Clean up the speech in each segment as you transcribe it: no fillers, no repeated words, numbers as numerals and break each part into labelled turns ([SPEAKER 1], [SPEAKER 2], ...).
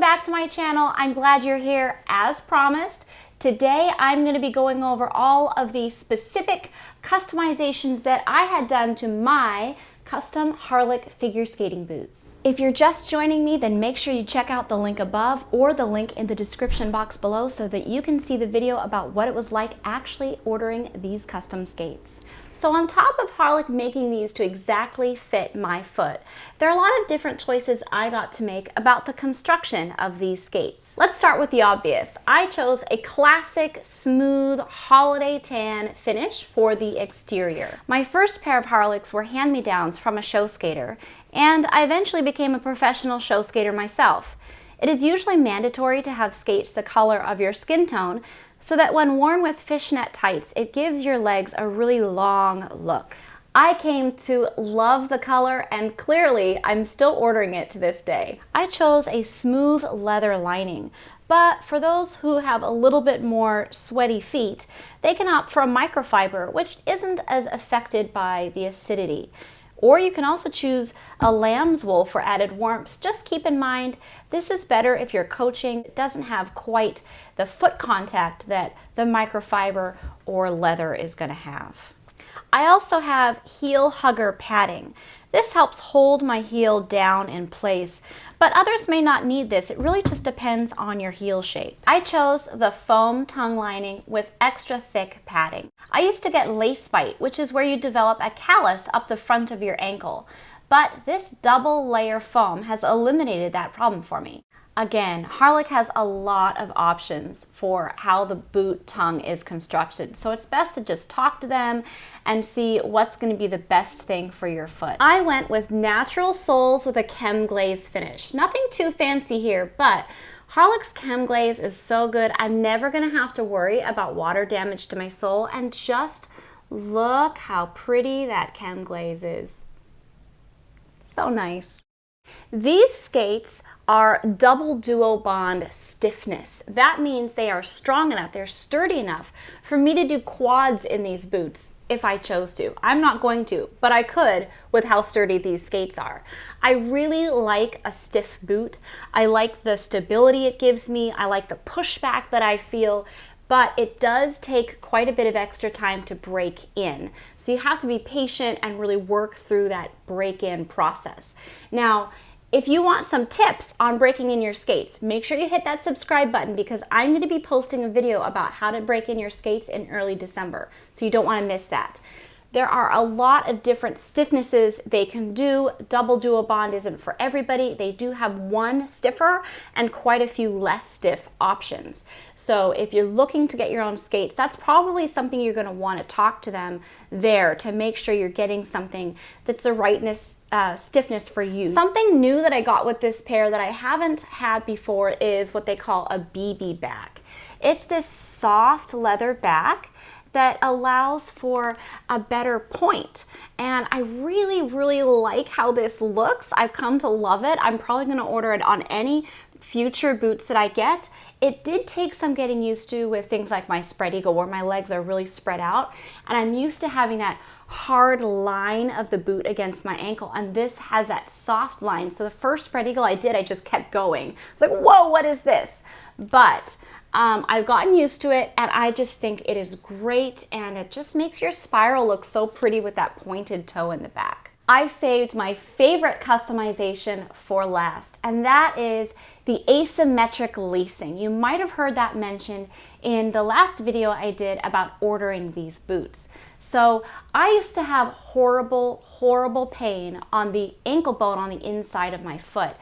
[SPEAKER 1] back to my channel. I'm glad you're here as promised. Today I'm going to be going over all of the specific customizations that I had done to my custom Harlick figure skating boots. If you're just joining me, then make sure you check out the link above or the link in the description box below so that you can see the video about what it was like actually ordering these custom skates. So on top of Harlick making these to exactly fit my foot, there are a lot of different choices I got to make about the construction of these skates. Let's start with the obvious. I chose a classic, smooth, holiday tan finish for the exterior. My first pair of Harlicks were hand-me-downs from a show skater, and I eventually became a professional show skater myself. It is usually mandatory to have skates the color of your skin tone, so that when worn with fishnet tights, it gives your legs a really long look. I came to love the color, and clearly I'm still ordering it to this day. I chose a smooth leather lining, but for those who have a little bit more sweaty feet, they can opt for a microfiber, which isn't as affected by the acidity. Or you can also choose a lamb's wool for added warmth. Just keep in mind, this is better if you're coaching. It doesn't have quite the foot contact that the microfiber or leather is going to have. I also have heel hugger padding. This helps hold my heel down in place, but others may not need this. It really just depends on your heel shape. I chose the foam tongue lining with extra thick padding. I used to get lace bite, which is where you develop a callus up the front of your ankle, but this double layer foam has eliminated that problem for me. Again, Harlick has a lot of options for how the boot tongue is constructed, so it's best to just talk to them and see what's going to be the best thing for your foot. I went with natural soles with a chem glaze finish. Nothing too fancy here, but Harlick's chem glaze is so good, I'm never going to have to worry about water damage to my sole, and just look how pretty that chem glaze is. So nice. These skates are double duo bond stiffness. That means they are strong enough, they're sturdy enough for me to do quads in these boots if I chose to. I'm not going to, but I could with how sturdy these skates are. I really like a stiff boot. I like the stability it gives me. I like the pushback that I feel, but it does take quite a bit of extra time to break in. So you have to be patient and really work through that break-in process. Now, if you want some tips on breaking in your skates, make sure you hit that subscribe button because I'm going to be posting a video about how to break in your skates in early December, so you don't want to miss that. There are a lot of different stiffnesses they can do. Double duo bond isn't for everybody. They do have one stiffer and quite a few less stiff options. So if you're looking to get your own skates, that's probably something you're going to want to talk to them there to make sure you're getting something that's the rightness stiffness for you. Something new that I got with this pair that I haven't had before is what they call a BB back. It's this soft leather back that allows for a better point. And I really like how this looks. I've come to love it. I'm probably going to order it on any future boots that I get. It did take some getting used to with things like my spread eagle where my legs are really spread out, and I'm used to having that hard line of the boot against my ankle, and this has that soft line. So the first spread eagle I did, I just kept going. It's like, whoa, what is this? But I've gotten used to it, and I just think it is great, and it just makes your spiral look so pretty with that pointed toe in the back. I saved my favorite customization for last, and that is the asymmetric lacing. You might have heard that mentioned in the last video I did about ordering these boots. So I used to have horrible pain on the ankle bone on the inside of my foot.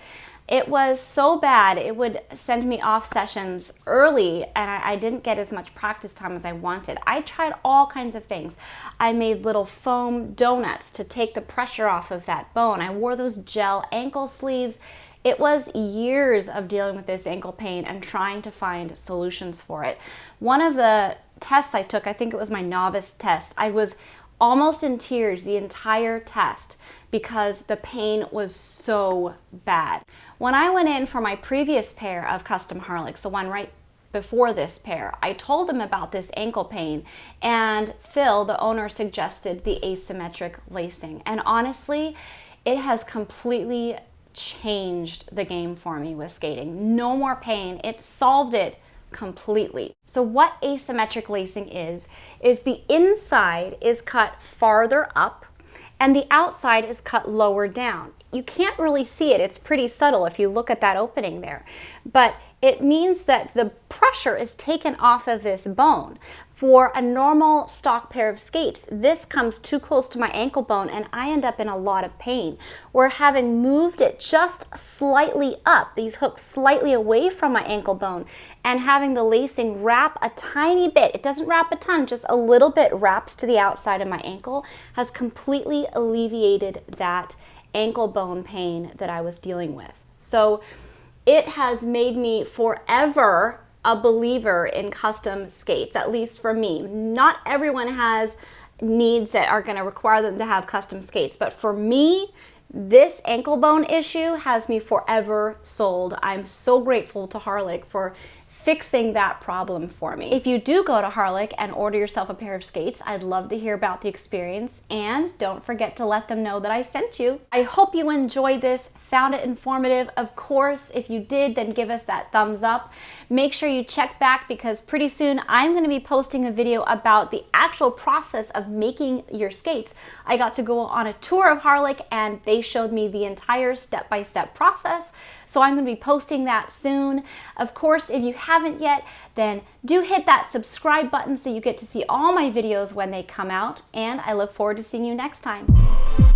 [SPEAKER 1] It was so bad, it would send me off sessions early, and I didn't get as much practice time as I wanted. I tried all kinds of things. I made little foam donuts to take the pressure off of that bone. I wore those gel ankle sleeves. It was years of dealing with this ankle pain and trying to find solutions for it. One of the tests I took, I think it was my novice test, I was almost in tears the entire test because the pain was so bad. When I went in for my previous pair of custom Harlicks, the one right before this pair, I told them about this ankle pain, and Phil, the owner, suggested the asymmetric lacing. And honestly, it has completely changed the game for me with skating. No more pain. It solved it completely. So what asymmetric lacing is the inside is cut farther up and the outside is cut lower down. You can't really see it. It's pretty subtle if you look at that opening there. But it means that the pressure is taken off of this bone. For a normal stock pair of skates, this comes too close to my ankle bone and I end up in a lot of pain. Where having moved it just slightly up, these hooks slightly away from my ankle bone, and having the lacing wrap a tiny bit, it doesn't wrap a ton, just a little bit wraps to the outside of my ankle, has completely alleviated that ankle bone pain that I was dealing with. So it has made me forever a believer in custom skates, at least for me. Not everyone has needs that are going to require them to have custom skates, but for me, this ankle bone issue has me forever sold. I'm so grateful to Harlick for fixing that problem for me. If you do go to Harlick and order yourself a pair of skates, I'd love to hear about the experience, and don't forget to let them know that I sent you. I hope you enjoyed this, found it informative. Of course, if you did, then give us that thumbs up. Make sure you check back because pretty soon I'm going to be posting a video about the actual process of making your skates. I got to go on a tour of Harlick and they showed me the entire step-by-step process. So I'm going to be posting that soon. Of course, if you haven't yet, then do hit that subscribe button so you get to see all my videos when they come out. And I look forward to seeing you next time.